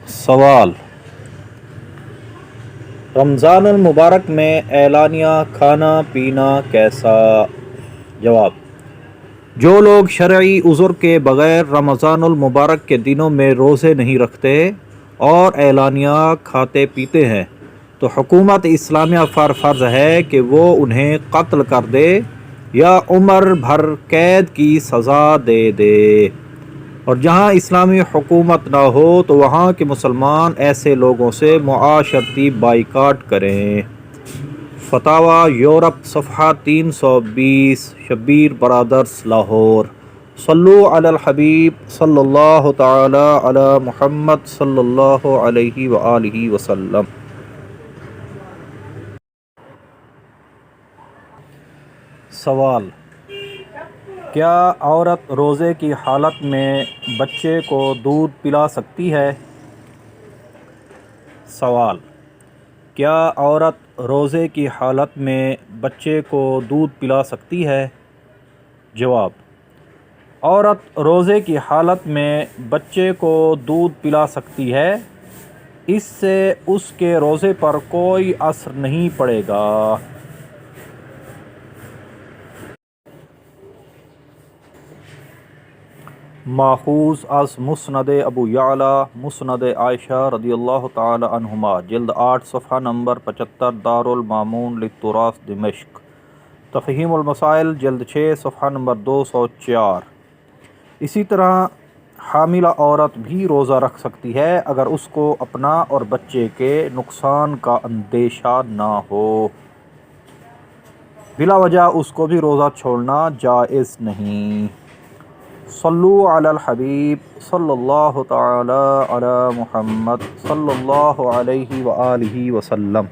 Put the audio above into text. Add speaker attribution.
Speaker 1: سوال: رمضان المبارک میں اعلانیہ کھانا پینا کیسا؟ جواب: جو لوگ شرعی عذر کے بغیر رمضان المبارک کے دنوں میں روزے نہیں رکھتے اور اعلانیہ کھاتے پیتے ہیں تو حکومت اسلامیہ پر فرض ہے کہ وہ انہیں قتل کر دے یا عمر بھر قید کی سزا دے دے، اور جہاں اسلامی حکومت نہ ہو تو وہاں کے مسلمان ایسے لوگوں سے معاشرتی بائیکاٹ کریں۔ فتاویٰ یورپ صفحہ 320 شبیر برادرز لاہور۔ صلو علی الحبیب صلی اللہ تعالی علی محمد صلی اللہ علیہ وآلہ وسلم۔ سوال: کیا عورت روزے کی حالت میں بچے کو دودھ پلا سکتی ہے؟ سوال: کیا عورت روزے کی حالت میں بچے کو دودھ پلا سکتی ہے؟ جواب: عورت روزے کی حالت میں بچے کو دودھ پلا سکتی ہے، اس سے اس کے روزے پر کوئی اثر نہیں پڑے گا۔ ماخوذ از مسند ابو یعلی مسند عائشہ رضی اللہ تعالی عنہما، جلد 8 صفحہ نمبر 75، دار المامون للتراث دمشق۔ تفہیم المسائل جلد 6 صفحہ نمبر 204۔ اسی طرح حاملہ عورت بھی روزہ رکھ سکتی ہے اگر اس کو اپنا اور بچے کے نقصان کا اندیشہ نہ ہو، بلا وجہ اس کو بھی روزہ چھوڑنا جائز نہیں۔ صلو علی الحبیب صلی اللہ تعالی علی محمد صلی اللہ علیہ وآلہ وسلم۔